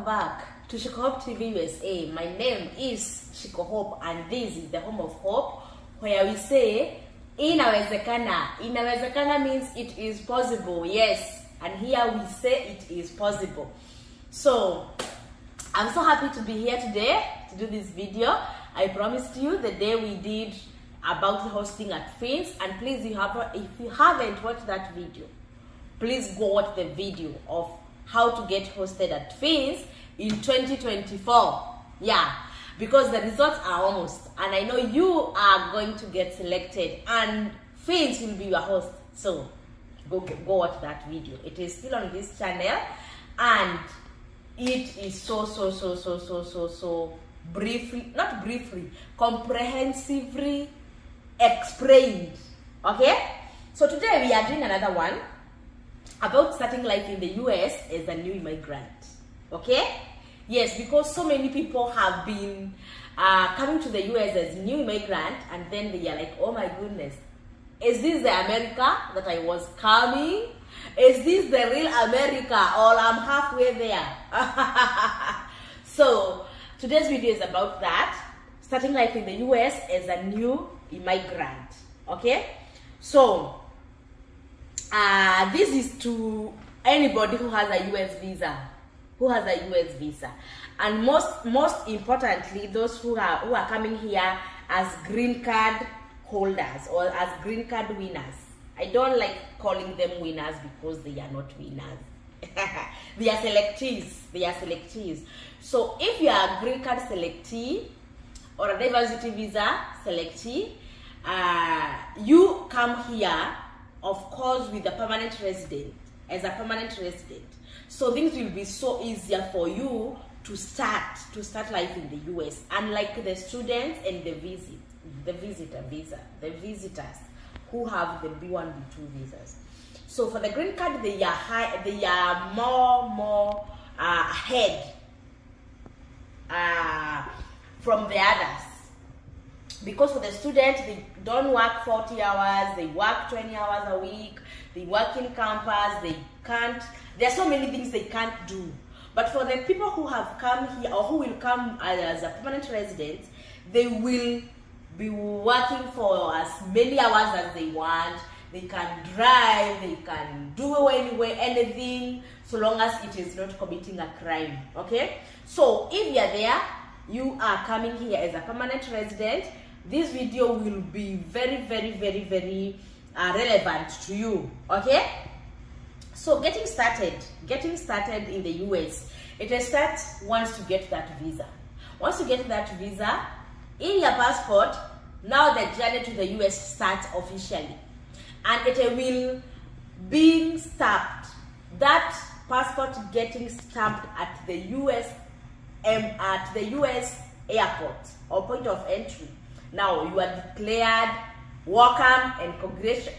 back to Shiko Hope TV USA. My name is Shiko Hope and this is the home of hope, where we say inawezekana. Inawezekana means it is possible, yes, and here we say it is possible. So I'm so happy to be here today to do this video. I promised you the day we did about the hosting at Fins, and please, if you haven't watched that video, please go watch the video of how to get hosted at Fins in 2024. Yeah, because the results are almost, and I know you are going to get selected and Fins will be your host. So go watch that video. It is still on this channel and it is so comprehensively explained. Okay, so today we are doing another one about starting life in the US as a new immigrant. Okay, yes, because so many people have been coming to the US as new immigrant, and then they are like, oh my goodness, is this the America that I was coming? Is this the real America, or I'm halfway there? So today's video is about that, starting life in the US as a new immigrant. Okay, so this is to anybody who has a US visa, and most importantly, those who are coming here as green card holders or as green card winners. I don't like calling them winners because they are not winners. They are selectees. So if you are a green card selectee or a diversity visa selectee, you come here, of course, with a permanent resident, as a permanent resident. So things will be so easier for you to start life in the US, unlike the students and the visitors who have the B1, B2 visas. So for the green card, they are more ahead from the others. Because for the students, they don't work 40 hours, they work 20 hours a week, they work in campus, there are so many things they can't do. But for the people who have come here, or who will come as a permanent resident, they will be working for as many hours as they want. They can drive, they can do anyway, anything, so long as it is not committing a crime. Okay? So if you are there, you are coming here as a permanent resident, this video will be very relevant to you. Okay, so getting started in the US, it starts once you get that visa. Once you get that visa in your passport, now the journey to the US starts officially, and it will be stamped, that passport getting stamped at the US airport or point of entry. Now you are declared welcome and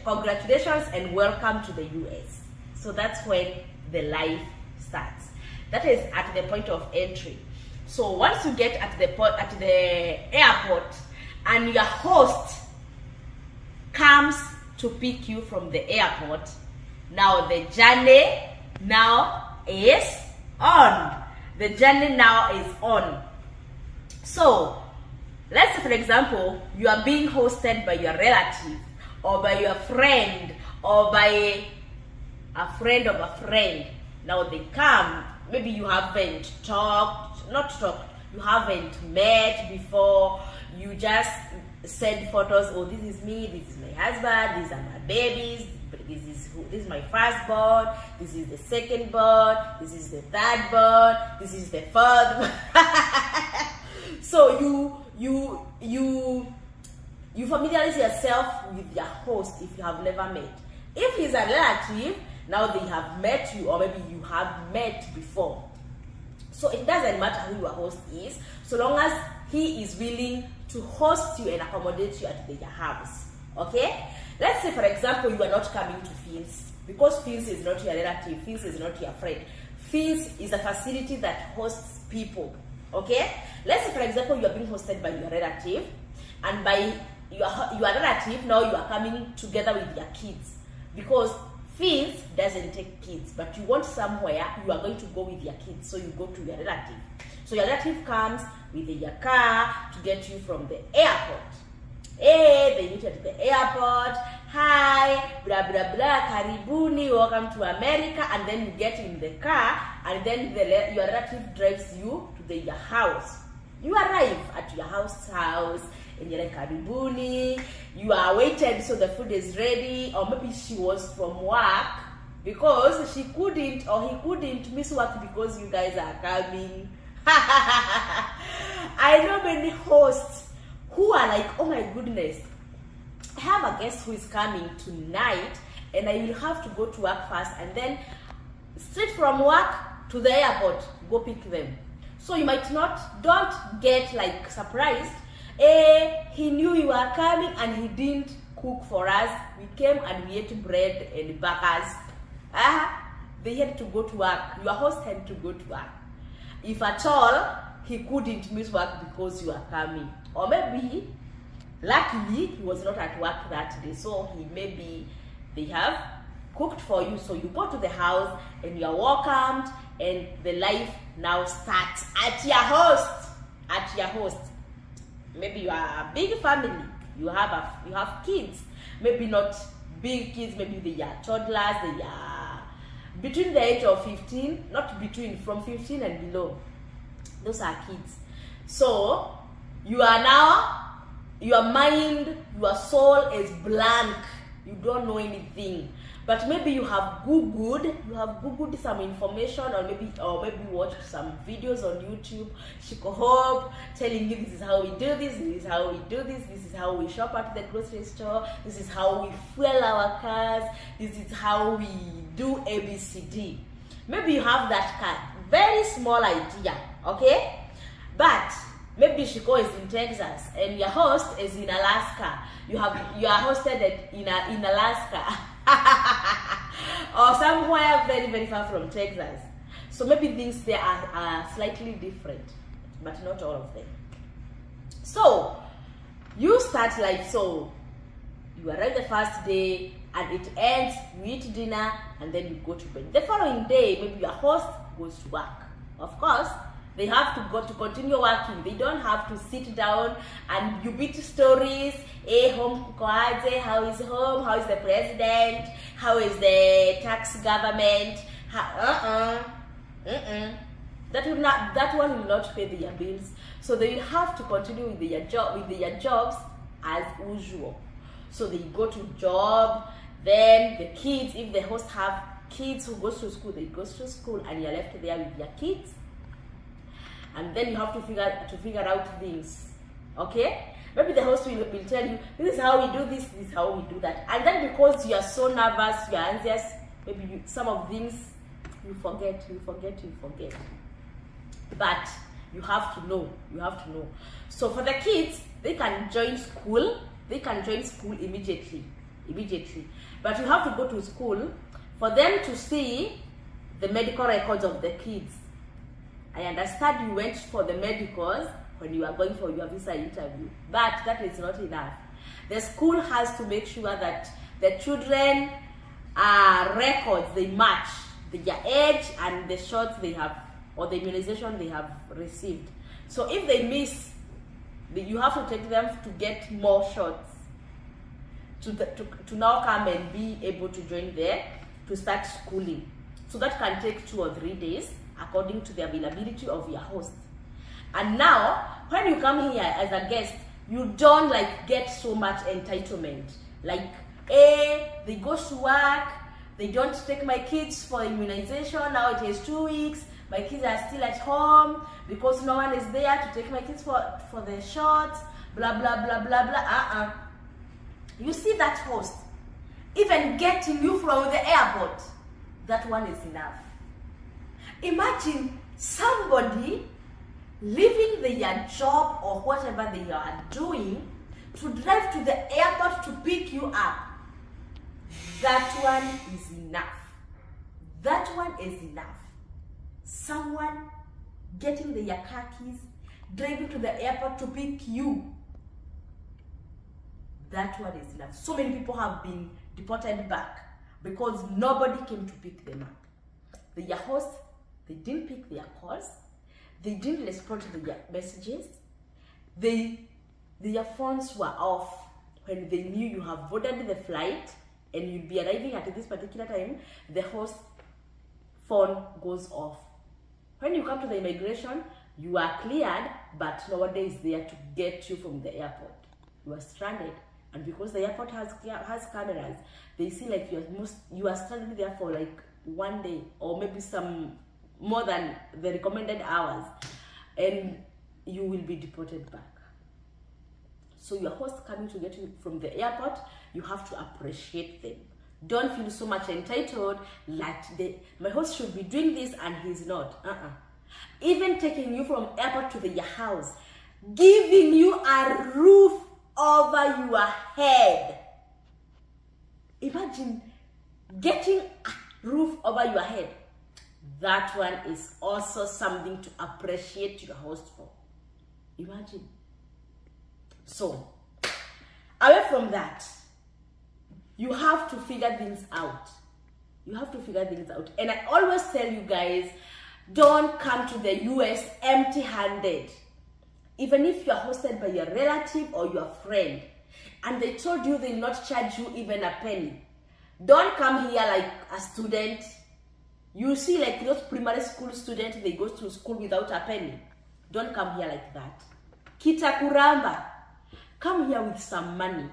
congratulations and welcome to the US. So that's when the life starts. That is at the point of entry. So once you get at the airport and your host comes to pick you from the airport, now the journey now is on. The journey now is on. So let's say, for example, you are being hosted by your relative or by your friend or by a friend of a friend. Now they come, maybe you haven't you haven't met before, you just send photos, oh, this is me, this is my husband, these are my babies, this is my firstborn, this is the secondborn, this is the thirdborn, this is the fourth. So you familiarize yourself with your host if you have never met. If he's a relative, now they have met you, or maybe you have met before. So it doesn't matter who your host is, so long as he is willing to host you and accommodate you at their house. Okay? Let's say, for example, you are not coming to Fins, because Fins is not your relative, Fins is not your friend. Fins is a facility that hosts people. Okay? Let's say, for example, you are being hosted by your relative, and by your relative, now you are coming together with your kids, because Fins doesn't take kids, but you want somewhere you are going to go with your kids, so you go to your relative. So your relative comes with your car to get you from the airport. Hey, they meet you at the airport. Hi, blah blah blah, karibuni, welcome to America, and then you get in the car, and then your relative drives you to your house. You arrive at your house, and you're like, karibuni, you are waited, so the food is ready, or maybe she was from work because she couldn't, or he couldn't miss work because you guys are coming. I know many hosts who are like, oh my goodness, I have a guest who is coming tonight, and I will have to go to work first, and then straight from work to the airport, go pick them. So you might don't get like surprised. He knew you were coming and he didn't cook for us. We came and we ate bread and burgers. They had to go to work. Your host had to go to work. If at all, he couldn't miss work because you are coming. Or maybe, luckily, he was not at work that day. So they have cooked for you. So you go to the house and you are welcomed, and the life now starts at your host. At your host. Maybe you are a big family. You have kids. Maybe not big kids. Maybe they are toddlers. They are between the age of 15. Not between, from 15 and below. Those are kids. So you are now, your mind, your soul is blank. You don't know anything. But maybe you have googled some information, or maybe watched some videos on YouTube, Shikohope, telling you this is how we do this, this is how we do this, this is how we shop at the grocery store, this is how we fuel our cars, this is how we do ABCD. Maybe you have that car, very small idea, okay? But maybe Shiko is in Texas and your host is in Alaska. You are hosted in Alaska. Or somewhere very, very far from Texas. So maybe things there are slightly different, but not all of them. So you start life. So you arrive the first day and it ends, you eat dinner, and then you go to bed. The following day, maybe your host goes to work. Of course, they have to go to continue working. They don't have to sit down and you beat stories. Home kukoaje? How is home? How is the president? How is the tax government? That one will not pay their bills. So they will have to continue with their jobs as usual. So they go to job. Then the kids, if the host have kids who goes to school, they go to school, and you're left there with your kids. And then you have to figure out things, okay? Maybe the host will tell you, this is how we do this is how we do that. And then because you are so nervous, you are anxious, maybe some of things you forget. But you have to know. So for the kids, they can join school immediately. But you have to go to school for them to see the medical records of the kids. I understand you went for the medicals when you are going for your visa interview, but that is not enough. The school has to make sure that the children records, they match their age and the shots they have, or the immunization they have received. So if they miss, you have to take them to get more shots to now come and be able to join there to start schooling. So that can take 2 or 3 days according to the availability of your host. And now, when you come here as a guest, you don't like get so much entitlement. Like, they go to work, they don't take my kids for immunization, now it is 2 weeks, my kids are still at home because no one is there to take my kids for the shots, blah, blah, blah, blah, blah. You see that host, even getting you from the airport, that one is enough. Imagine somebody leaving their job or whatever they are doing to drive to the airport to pick you up. That one is enough. Someone getting their car keys, driving to the airport to pick you. That one is enough. So many people have been deported back because nobody came to pick them up. Their host, they didn't pick their calls, they didn't respond to their messages, their phones were off when they knew you have boarded the flight and you'll be arriving at this particular time. The host phone goes off. When you come to the immigration, you are cleared, but nobody is there to get you from the airport. You are stranded, and because the airport has cameras, they see like you are stranded there for like 1 day or maybe some more than the recommended hours, and you will be deported back. So your host coming to get you from the airport, you have to appreciate them. Don't feel so much entitled like my host should be doing this and he's not. Even taking you from airport to your house, giving you a roof over your head. Imagine getting a roof over your head. That one is also something to appreciate your host for. Imagine. So, away from that, you have to figure things out. You have to figure things out. And I always tell you guys, don't come to the US empty-handed. Even if you're hosted by your relative or your friend, and they told you they'll not charge you even a penny. Don't come here like a student. You see like those primary school students, they go to school without a penny. Don't come here like that. Kita kuramba. Come here with some money.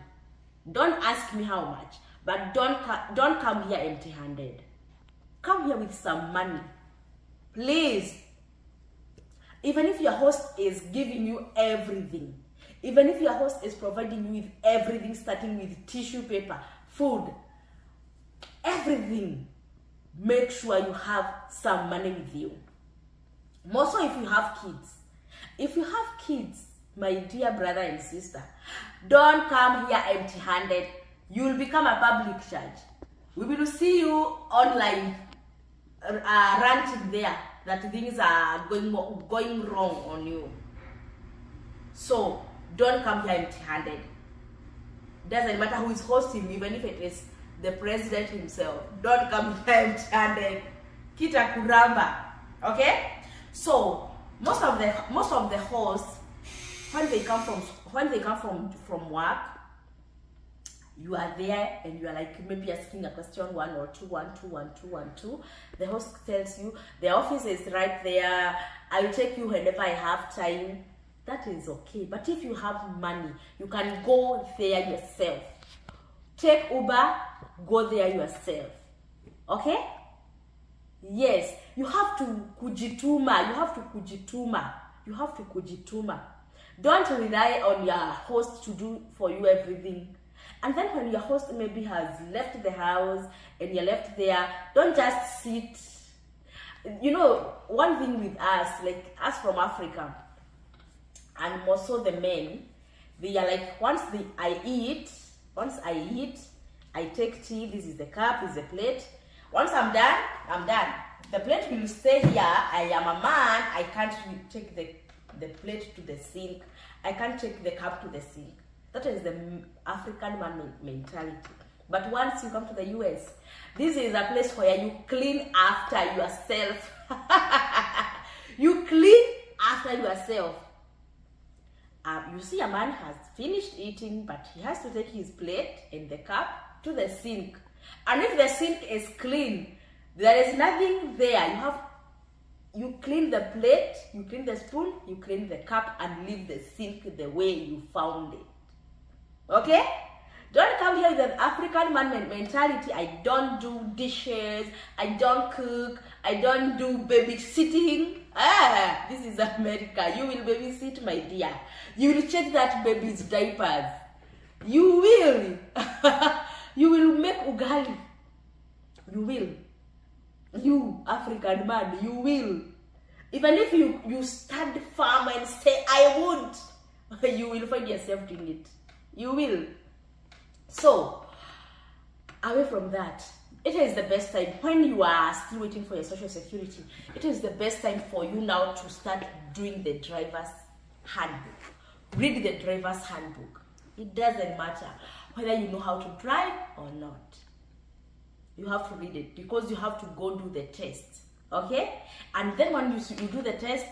Don't ask me how much, but don't come here empty-handed. Come here with some money. Please. Even if your host is giving you everything, even if your host is providing you with everything, starting with tissue paper, food, everything, make sure you have some money with you. More so if you have kids. If you have kids, my dear brother and sister, don't come here empty-handed. You will become a public charge. We will see you online ranting there that things are going wrong on you. So don't come here empty-handed. Doesn't matter who is hosting, even if it is the president himself. Don't come here empty-handed. Kita kuramba. Okay? So most of the hosts, when they come from work, you are there and you are like maybe asking a question 1 or 2, 1, 2, 1, 2, 1, 2. The host tells you the office is right there. I'll take you whenever I have time. That is okay. But if you have money, you can go there yourself. Take Uber, go there yourself. Okay? Yes, you have to kujituma. You have to kujituma. Don't rely on your host to do for you everything. And then when your host maybe has left the house and you're left there, don't just sit. You know, one thing with us, like us from Africa, and more so the men, they are like, once I eat, I take tea, this is the cup, this is the plate. Once I'm done, I'm done. The plate will stay here. I am a man, I can't take the plate to the sink. I can't take the cup to the sink. That is the African man mentality. But once you come to the US, this is a place where you clean after yourself. You clean after yourself. You see a man has finished eating, but he has to take his plate and the cup to the sink. And if the sink is clean, there is nothing there. You clean the plate, you clean the spoon, you clean the cup, and leave the sink the way you found it. Okay? Don't come here with an African man mentality. I don't do dishes, I don't cook, I don't do babysitting. This is America. You will babysit, my dear. You will change that baby's diapers. You will. You will make ugali. You will. You, African man, you will. Even if you stand firm and say, I won't, you will find yourself doing it. You will. So, away from that, it is the best time when you are still waiting for your social security. It is the best time for you now to start doing the driver's handbook. Read the driver's handbook. It doesn't matter whether you know how to drive or not. You have to read it because you have to go do the test. Okay? And then when you do the test,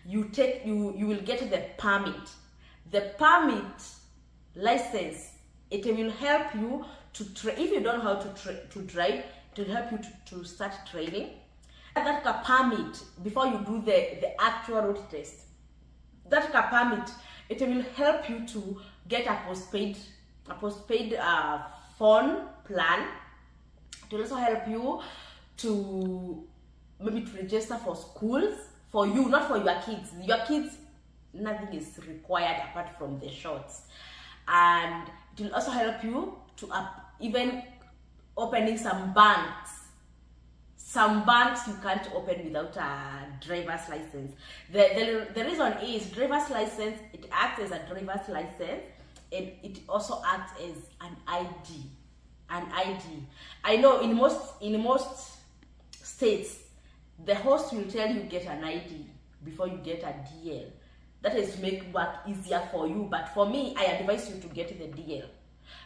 you will get the permit. The permit license, it will help you to if you don't know how to drive, it will help you to start training. That car permit, before you do the actual road test, that car permit, it will help you to get a postpaid phone plan. It will also help you to maybe to register for schools for you, not for your kids. Your kids, nothing is required apart from the shorts. And it will also help you to even opening some banks. Some banks you can't open without a driver's license. The reason is driver's license, it acts as a driver's license, and it also acts as an ID. An ID. I know in most states, the host will tell you get an ID before you get a DL. That is to make work easier for you. But for me, I advise you to get the DL.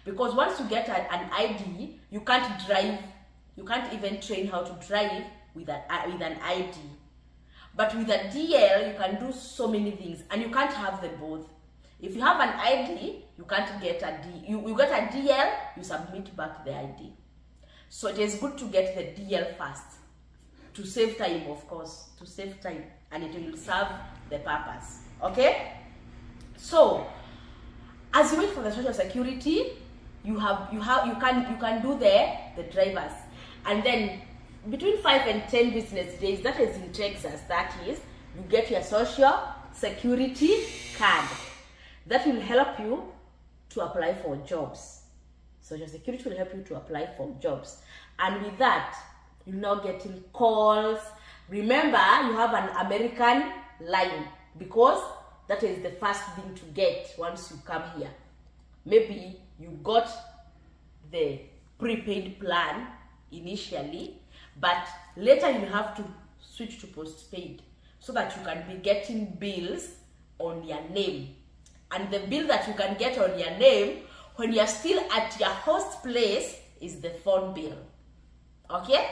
Because once you get an ID, you can't drive. You can't even train how to drive with an ID. But with a DL, you can do so many things. And you can't have them both. If you have an ID, you can't get a D. You get a DL, you submit back the ID. So it is good to get the DL first. To save time, of course. To save time. And it will serve the purpose. Okay? So, as you wait for the Social Security, you can do the drivers. And then between 5 and 10 business days, that is in Texas, that is, you get your Social Security card. That will help you to apply for jobs. Social Security will help you to apply for jobs. And with that, you're now getting calls. Remember, you have an American line because that is the first thing to get once you come here. Maybe you got the prepaid plan initially, but later you have to switch to postpaid so that you can be getting bills on your name. And the bill that you can get on your name when you're still at your host place is the phone bill. Okay?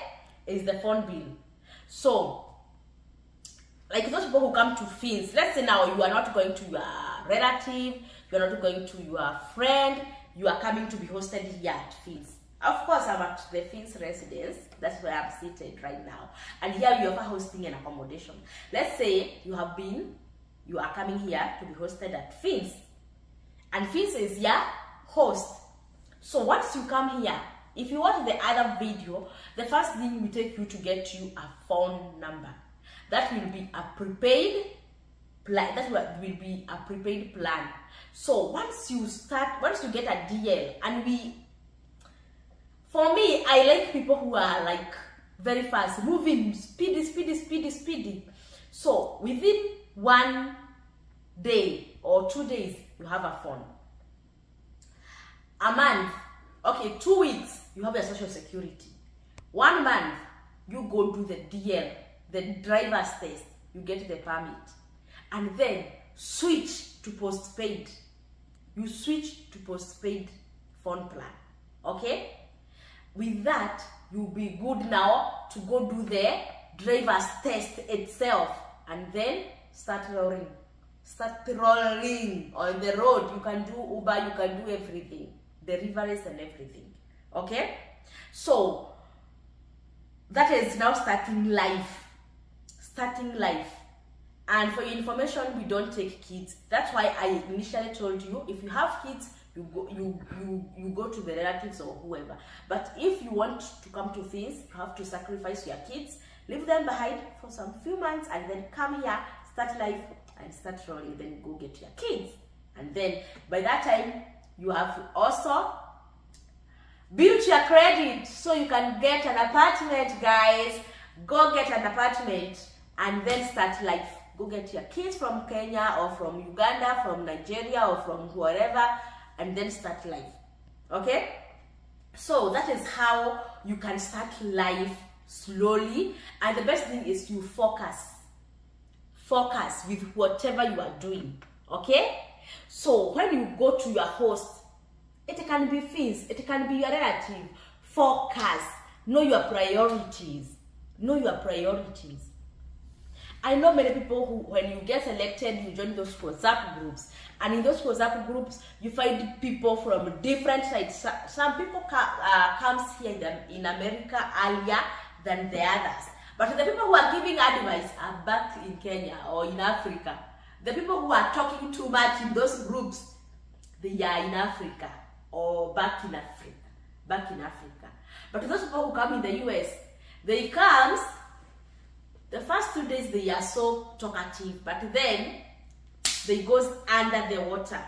Is the phone bill. So, like those people who come to Fins, let's say now you are not going to your relative, you are not going to your friend, you are coming to be hosted here at Fins. Of course, I'm at the Fins residence. That's where I'm seated right now. And here we offer hosting and accommodation. Let's say you are coming here to be hosted at Fins. And Fins is your host. So once you come here, if you watch the other video, the first thing we take you to get you a phone number. That will be a prepaid plan. That will be a prepaid plan. So once you get a DL, and for me, I like people who are like very fast, moving, speedy. So within 1 day or 2 days, you have a phone. A month, okay, 2 weeks, you have your Social Security. 1 month, you go do the DL, the driver's test, you get the permit. And then switch to postpaid. You switch to postpaid phone plan. Okay? With that, you'll be good now to go do the driver's test itself. And then start rolling. Start rolling on the road. You can do Uber, you can do everything. Deliveries and everything. Okay? So, that is now starting life. Starting life. And for your information, we don't take kids. That's why I initially told you, if you have kids, you go to the relatives or whoever. But if you want to come to Fins, you have to sacrifice your kids, leave them behind for some few months, and then come here, start life, and start rolling. Then go get your kids. And then by that time, you have also built your credit so you can get an apartment, guys. Go get an apartment and then start life. Go get your kids from Kenya or from Uganda, from Nigeria or from wherever, and then start life. Okay? So that is how you can start life slowly. And the best thing is you focus. Focus with whatever you are doing. Okay? So when you go to your host, it can be Fins, it can be your relative. Focus. know your priorities. Know your priorities. I know many people who, when you get selected, you join those WhatsApp groups, and in those WhatsApp groups, you find people from different sides. Some people comes here in America earlier than the others, but the people who are giving advice are back in Kenya or in Africa. The people who are talking too much in those groups, they are in Africa or back in Africa. But those people who come in the US, they comes. The first 2 days they are so talkative, but then they goes under the water.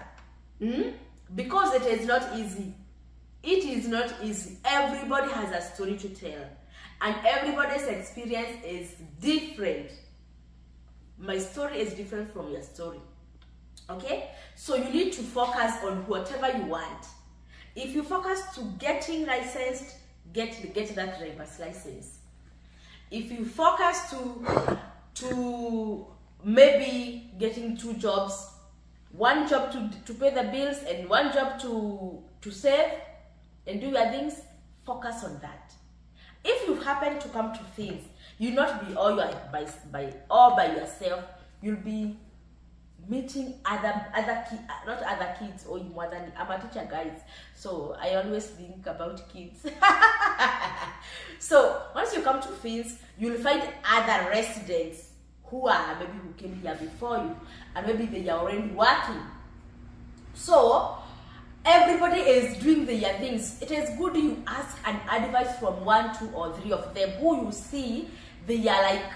Because it is not easy. It is not easy. Everybody has a story to tell, and everybody's experience is different. My story is different from your story. Okay? So you need to focus on whatever you want. If you focus to getting licensed, get that driver's license. If you focus to maybe getting 2 jobs, one job to pay the bills and one job to save and do your things, focus on that. If you happen to come to things, you'll not be all by yourself. You'll be meeting other kids or more than. I'm a teacher, guys, so I always think about kids. So once you come to things, you'll find other residents who came here before you, and maybe they are already working. So everybody is doing their things. It is good you ask an advice from 1, 2, or 3 of them who you see they are like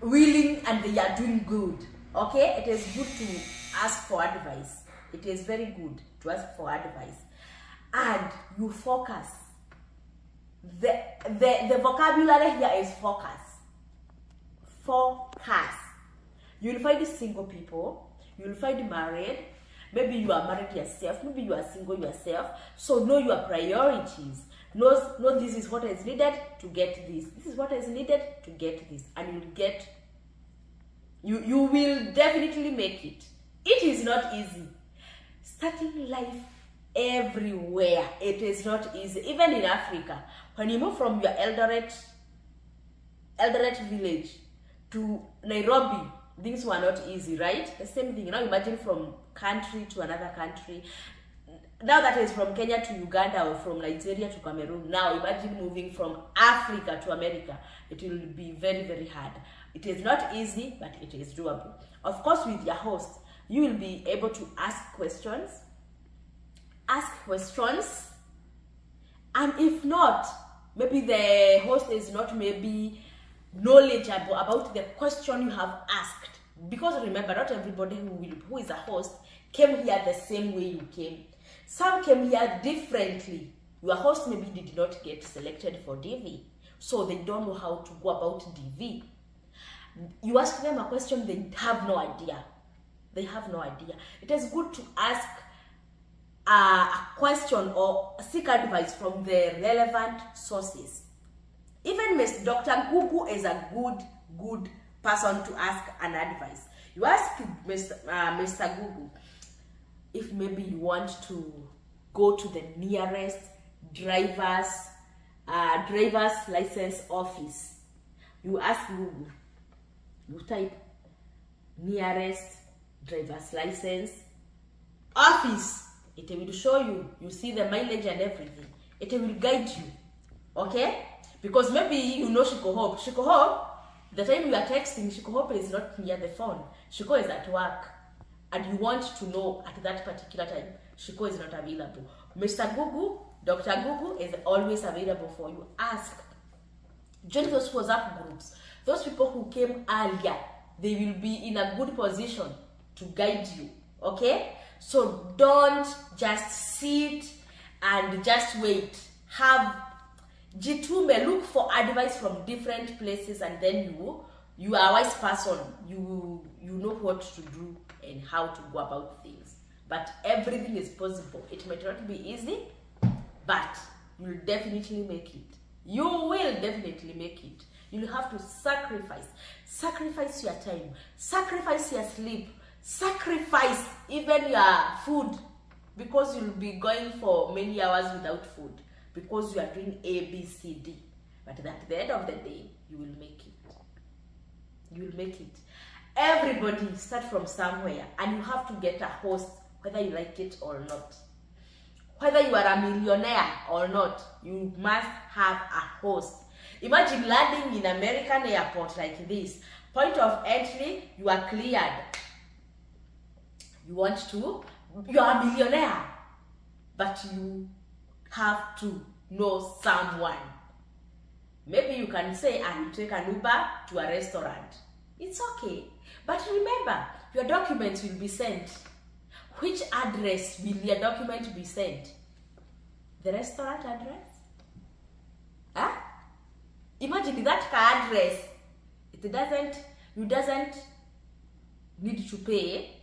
willing and they are doing good. Okay, it is good to ask for advice. It is very good to ask for advice, and you focus. The vocabulary here is focus. Focus. You'll find single people. You'll find married. Maybe you are married yourself. Maybe you are single yourself. So know your priorities. Know this is what is needed to get this. This is what is needed to get this, and you'll get. You will definitely make it. It is not easy. Starting life everywhere, it is not easy. Even in Africa, when you move from your Eldoret village to Nairobi, things were not easy, right? The same thing. Now imagine from country to another country. Now that is from Kenya to Uganda or from Nigeria to Cameroon. Now imagine moving from Africa to America. It will be very, very hard. It is not easy, but it is doable. Of course, with your host, you will be able to ask questions. And if not, maybe the host is not maybe knowledgeable about the question you have asked. Because remember, not everybody who is a host came here the same way you came. Some came here differently. Your host maybe did not get selected for DV, so they don't know how to go about DV. You ask them a question, they have no idea. They have no idea. It is good to ask a question or seek advice from the relevant sources. Even Dr. Google is a good person to ask an advice. You ask Mr. Google if maybe you want to go to the nearest driver's license office. You ask Google. You type nearest driver's license office. It will show you. You see the mileage and everything. It will guide you. Okay? Because maybe you know Shiko Hope, the time you are texting, Shiko Hope is not near the phone. Shiko is at work. And you want to know at that particular time, Shiko is not available. Mr. Google, Dr. Google is always available for you. Ask. Join those WhatsApp groups. Those people who came earlier, they will be in a good position to guide you. Okay? So don't just sit and just wait. Have Jitume, look for advice from different places, and then you are a wise person. You know what to do and how to go about things. But everything is possible. It might not be easy, but you'll definitely make it. You will definitely make it. You'll have to sacrifice. Sacrifice your time. Sacrifice your sleep. Sacrifice even your food, because you'll be going for many hours without food. because you are doing A, B, C, D. But at the end of the day, you will make it. You will make it. Everybody start from somewhere, and you have to get a host, whether you like it or not. Whether you are a millionaire or not, you must have a host. Imagine landing in American airport like this. Point of entry, you are cleared. You are a millionaire, but you have to know someone. Maybe you can say, I will take an Uber to a restaurant. It's okay. But remember, your documents will be sent. Which address will your document be sent? The restaurant address? Huh? Imagine that address. You doesn't need to pay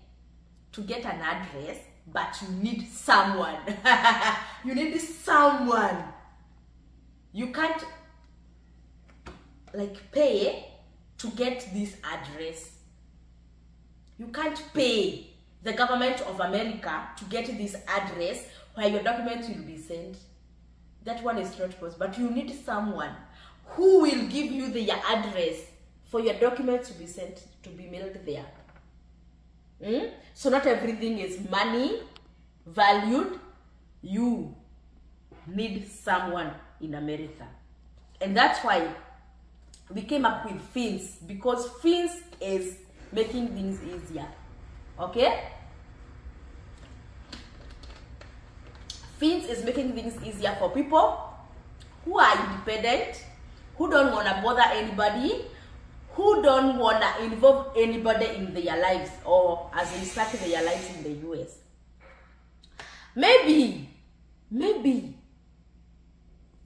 to get an address, but you need someone. You need someone. You can't pay to get this address. You can't pay the government of America to get this address where your documents will be sent. That one is not possible. But you need someone who will give you the address for your documents to be sent, to be mailed there. So not everything is money valued. You need someone in America. And that's why we came up with Fins, because Fins is making things easier. Okay? Fins is making things easier for people who are independent, who don't want to bother anybody, who don't want to involve anybody in their lives, or as in start their lives in the US. Maybe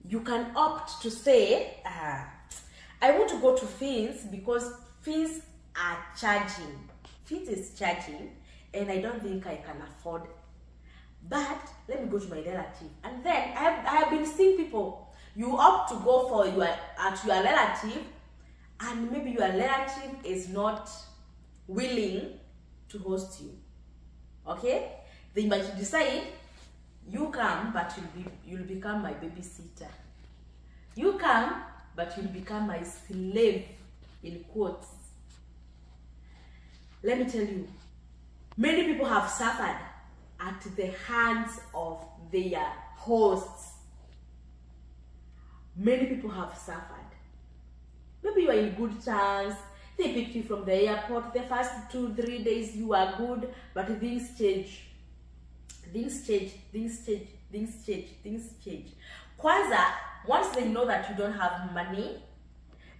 you can opt to say, I want to go to Fins because Fins are charging. Fins is charging, and I don't think I can afford. But let me go to my relative. And then I have been seeing people, you opt to go for your relative, and maybe your relative is not willing to host you. Okay? They might decide, you come, but you'll become my babysitter. You come, but you'll become my slave, in quotes. Let me tell you, many people have suffered at the hands of their hosts. Many people have suffered. Maybe you are in good terms. They picked you from the airport. The first 2-3 days you are good, but things change. Things change. Kwanza, once they know that you don't have money,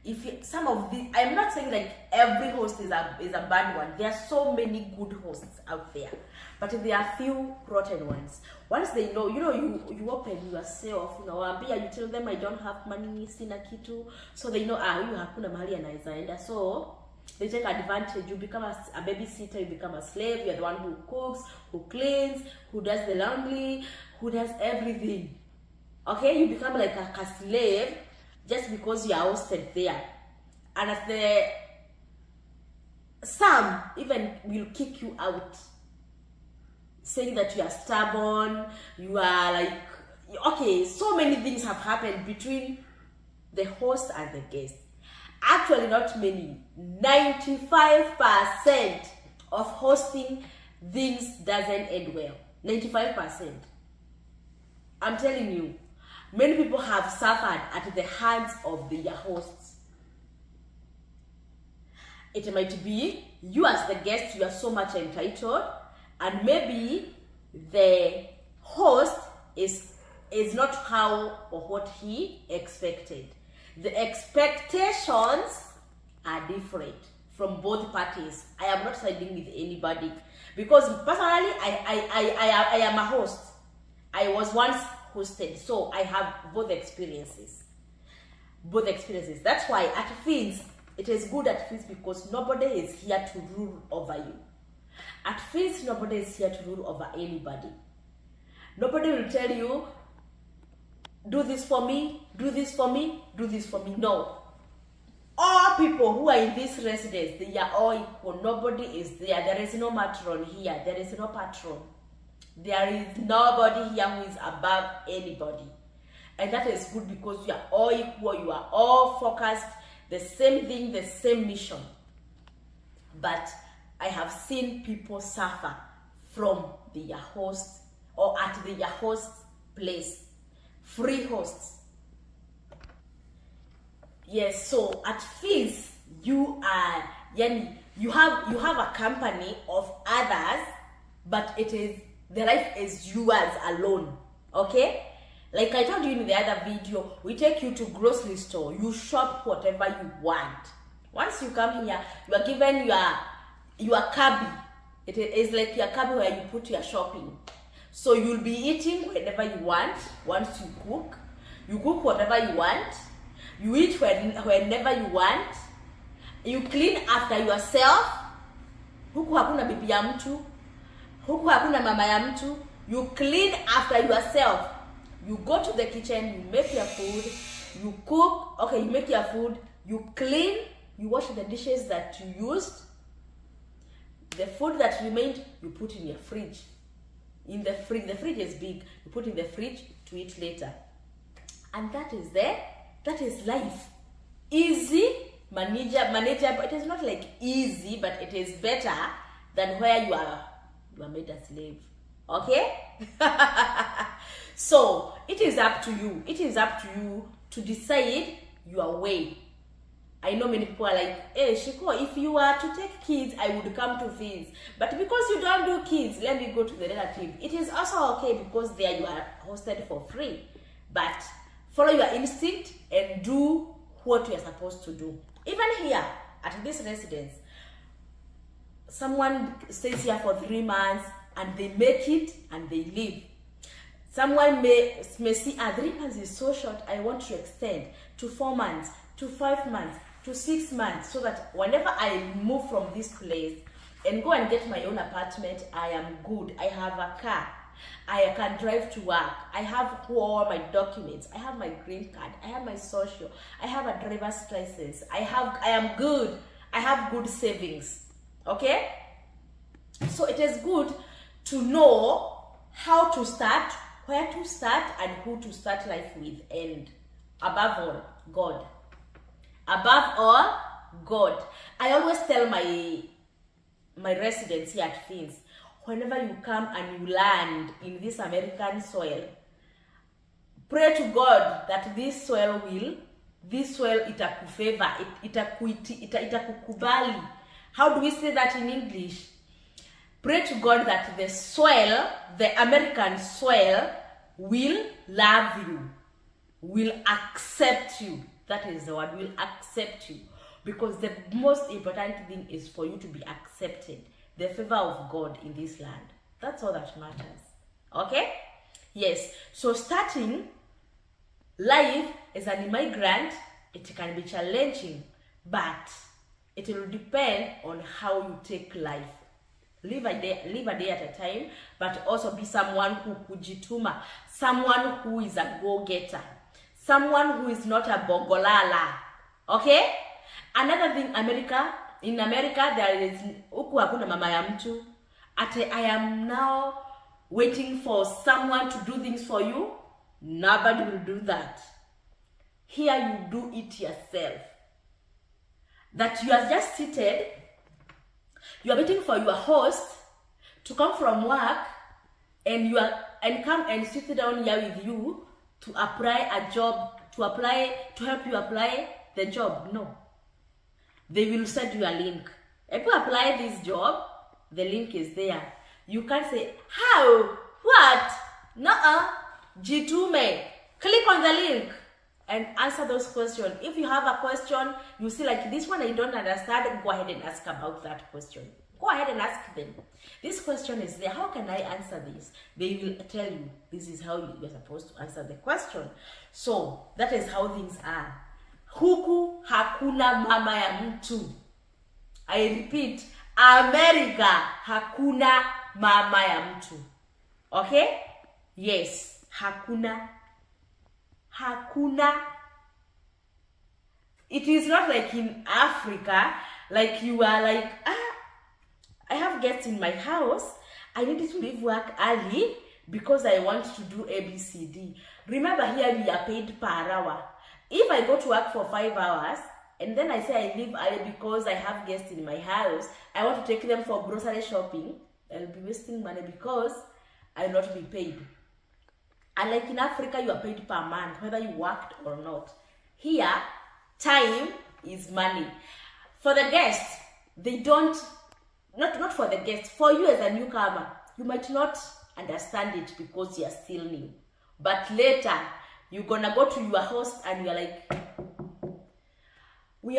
I'm not saying like every host is a bad one. There are so many good hosts out there, but there are few rotten ones. Once they know, you open yourself, you tell them I don't have money, sina kitu, so they know you hakuna mahali anaweza enda. So they take advantage. You become a babysitter, you become a slave. You're the one who cooks, who cleans, who does the laundry, who does everything. Okay, you become like a slave just because you are hosted there. And some even will kick you out, saying that you are stubborn, you are okay, so many things have happened between the host and the guest. Actually, not many. 95% of hosting things doesn't end well. 95%. I'm telling you, many people have suffered at the hands of their hosts. It might be you as the guest, you are so much entitled, and maybe the host is not how or what he expected. The expectations are different from both parties. I am not siding with anybody, because personally I am a host. I was once hosted, so I have both experiences. That's why at Fins, it is good at Fins because nobody is here to rule over you. At Fins, nobody is here to rule over anybody. Nobody will tell you, do this for me, do this for me, do this for me. No. All people who are in this residence, they are all equal. Nobody is there. There is no matron here. There is no patron. There is nobody here who is above anybody. And that is good because you are all equal, you are all focused, the same thing, the same mission. But I have seen people suffer from the host or at the host place, free hosts. Yes, so at fees you are, you have a company of others, but it is, the life is yours alone. Okay, like I told you in the other video, we take you to grocery store, you shop whatever you want. Once you come here, you are given your cubby. It is like your cubby where you put your shopping. So you'll be eating whenever you want. Once you cook whatever you want, you eat whenever you want, you clean after yourself. Huku hakuna bibi ya mtu, huku hakuna mama ya mtu. You clean after yourself. You go to the kitchen, you make your food, you cook, okay, you make your food, you clean, you wash the dishes that you used. The food that remained, you put in your fridge. In the fridge is big, you put in the fridge to eat later. And that is life. Easy, manageable. It is not like easy, but it is better than where you are made a slave. Okay? So it is up to you. It is up to you to decide your way. I know many people are like, hey Shiko, if you were to take kids, I would come to fees. But because you don't do kids, let me go to the relative. It is also okay because there you are hosted for free. But follow your instinct and do what you are supposed to do. Even here at this residence, someone stays here for 3 months and they make it and they leave. Someone may see 3 months is so short, I want to extend to 4 months, to 5 months, to 6 months, so that whenever I move from this place and go and get my own apartment, I am good. I have a car, I can drive to work, I have all my documents, I have my green card, I have my social, I have a driver's license, I am good, I have good savings. Okay, so it is good to know how to start, where to start, and who to start life with, and above all, God. Above all, God. I always tell my residents here at Fins, whenever you come and you land in this American soil, pray to God that this soil itakufavor, itakukubali. How do we say that in English? Pray to God that the soil, the American soil, will love you, will accept you. That is the word, will accept you. Because the most important thing is for you to be accepted. The favor of God in this land. That's all that matters. Okay? Yes. So starting life as an immigrant, it can be challenging, but it will depend on how you take life. Live a day at a time, but also be someone who kujituma, someone who is a go-getter, someone who is not a bogolala. Okay? Another thing, in America, there is huku hakuna mama ya mtu. I am now waiting for someone to do things for you. Nobody will do that. Here you do it yourself. That you are just seated, you are waiting for your host to come from work, and come and sit down here with you to apply a job, to help you apply the job. No. They will send you a link. If you apply this job, the link is there. You can't say, how? What? Nuh-uh. Jitume. Click on the link and answer those questions. If you have a question, you see like this one I don't understand, go ahead and ask about that question. Go ahead and ask them. This question is there. How can I answer this? They will tell you this is how you're supposed to answer the question. So that is how things are. Huku hakuna mama ya mtu. I repeat, America hakuna mama ya mtu. Okay? Yes, hakuna. It is not like in Africa, like you are like, I have guests in my house, I need to leave work early because I want to do ABCD. Remember, here we are paid per hour. If I go to work for 5 hours and then I say I leave early because I have guests in my house, I want to take them for grocery shopping, I'll be wasting money because I'll not be paid. And like in Africa, you are paid per month, whether you worked or not. Here, time is money. For the guests, they don't, not for the guests, for you as a newcomer, you might not understand it because you are still new. But later, you're gonna go to your host and you're like, we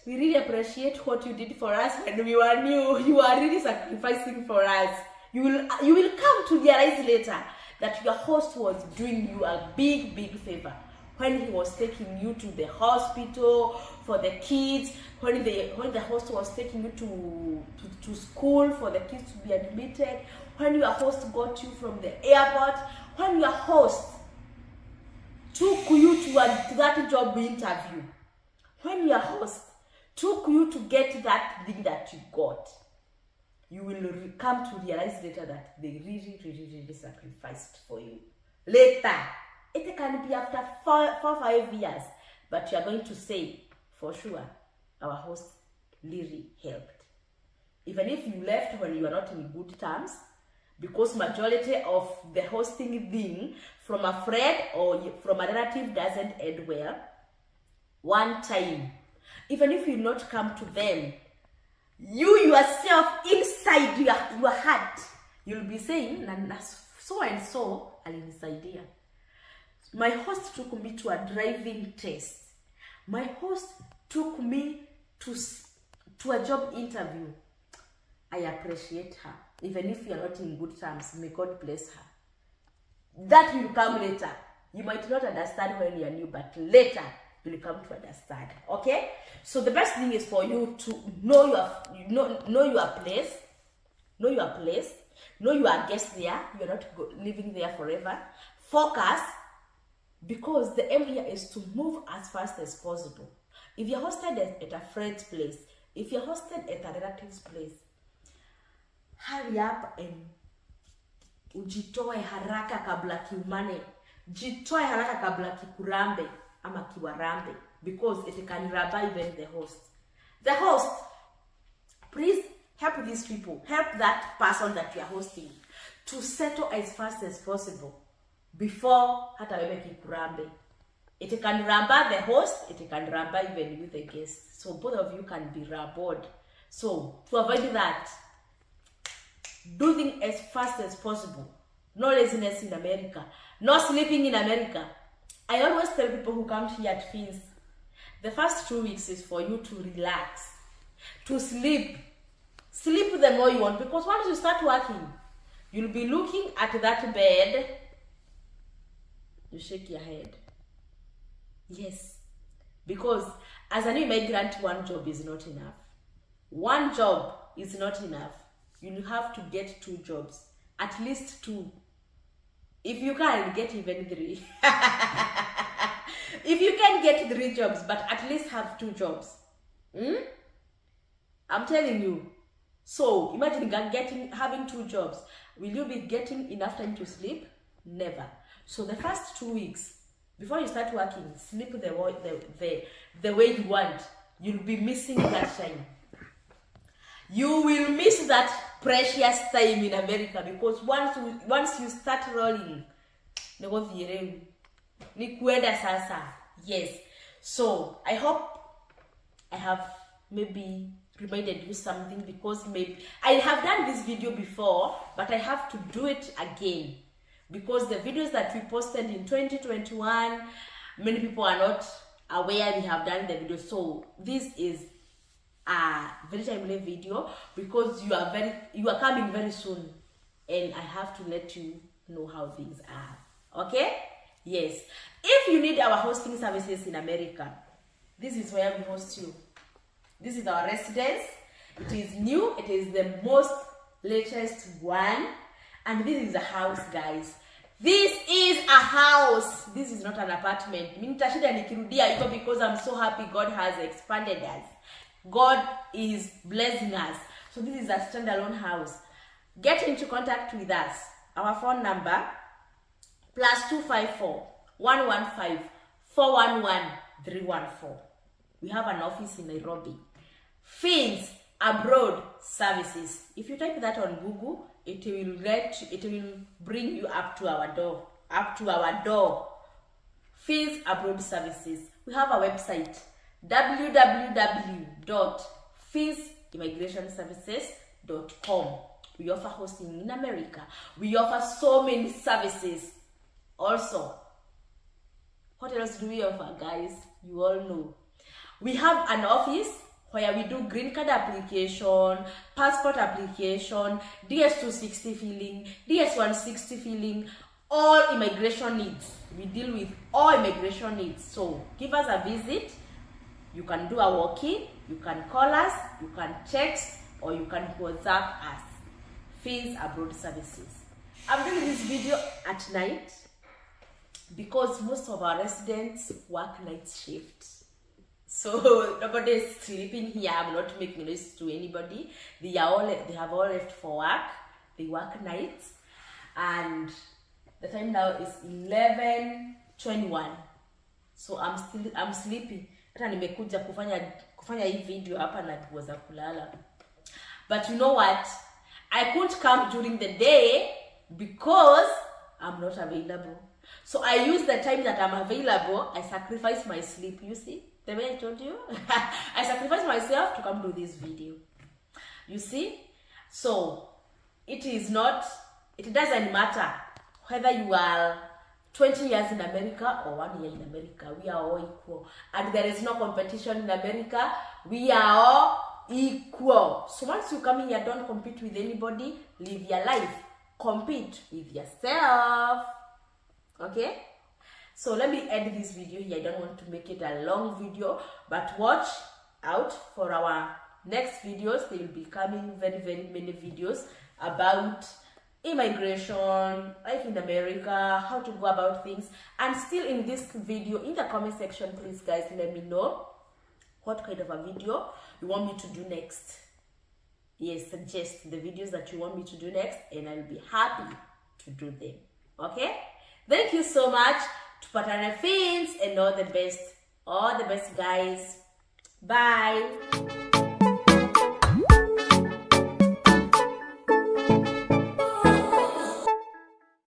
really appreciate what you did for us when we were new. You are really sacrificing for us. You will come to realize later that your host was doing you a big favor when he was taking you to the hospital for the kids, when the host was taking you to school for the kids to be admitted, when your host got you from the airport, when your host took you to that job interview, when your host took you to get that thing that you got, you will come to realize later that they really sacrificed for you. Later, it can be after 4-5 years, but you are going to say, for sure, our host really helped. Even if you left when you are not in good terms, because majority of the hosting thing from a friend or from a relative doesn't end well, one time, even if you not come to them, you yourself inside your heart, you'll be saying, so and so alinisaidia. My host took me to a driving test. My host took me to a job interview. I appreciate her. Even if you're not in good terms, may God bless her. That will come later. You might not understand when you're new, but later you'll come to understand. Okay? So the best thing is for you to know your place, know you are guest there. You're not living there forever. Focus, because the aim here is to move as fast as possible. If you're hosted at a friend's place, if you're hosted at a relative's place, hurry up and ujitoe haraka kabla kiumane. Jitoe haraka kabla kikurambe ama kiwarambe, because it can raba even the host. The host, please help these people, help that person that you are hosting to settle as fast as possible before hata wewe kikurambe. It can raba the host, it can raba even with the guest. So both of you can be raboed. So to avoid that, do things as fast as possible. No laziness in America. No sleeping in America. I always tell people who come here at Fins, the first 2 weeks is for you to relax, to sleep. Sleep the more you want, because once you start working, you'll be looking at that bed, you shake your head. Yes, because as a new migrant, one job is not enough. One job is not enough. You have to get 2 jobs, at least 2. If you can get even 3. If you can get 3 jobs, but at least have 2 jobs. I'm telling you. So imagine having 2 jobs. Will you be getting enough time to sleep? Never. So the first 2 weeks, before you start working, sleep the way you want. You'll be missing that time. You will miss that precious time in America, because once you start rolling, ni kuenda sasa. Yes. So I hope I have maybe reminded you something, because maybe I have done this video before, but I have to do it again, because the videos that we posted in 2021, many people are not aware we have done the video. So this is a very timely video, because you are coming very soon, and I have to let you know how things are. Okay? Yes. If you need our hosting services in America, this is where we host you. This is our residence. It is new. It is the most latest one, and this is a house, guys. This is a house. This is not an apartment. Mimi nitashinda nikirudia hivyo, because I'm so happy God has expanded us. God is blessing us. So this is a standalone house. Get into contact with us. Our phone number +254 115 411 314. We have an office in Nairobi. Fins Abroad Services. If you type that on Google, it will bring you up to our door. Fins Abroad Services. We have a website, www.finsimmigrationservices.com. We offer hosting in America. We offer so many services. Also, what else do we offer, guys? You all know. We have an office where we do green card application, passport application, DS-260 filling, DS-160 filling, all immigration needs. We deal with all immigration needs. So give us a visit. You can do a walk-in, you can call us, you can text, or you can WhatsApp us. Fins Abroad Services. I'm doing this video at night because most of our residents work night shift. So nobody is sleeping here. I'm not making noise to anybody. They have all left for work. They work nights, and the time now is 11:21. So I'm sleepy. Hata nimekuja kufanya hii video hapa na kuweza kulala. But you know what? I couldn't come during the day because I'm not available. So I use the time that I'm available. I sacrifice my sleep. You see? The way I told you, I sacrifice myself to come do this video. You see? So it doesn't matter whether you are 20 years in America or 1 year in America. We are all equal. And there is no competition in America. We are all equal. So once you come here, don't compete with anybody. Live your life. Compete with yourself. Okay? So let me end this video here. I don't want to make it a long video, but watch out for our next videos. They will be coming very, very many videos about immigration, life in America, how to go about things. And still in this video, in the comment section, please guys, let me know what kind of a video you want me to do next. Yes, suggest the videos that you want me to do next, and I'll be happy to do them. Okay? Thank you so much. Tupatane Fins, and all the best guys. Bye.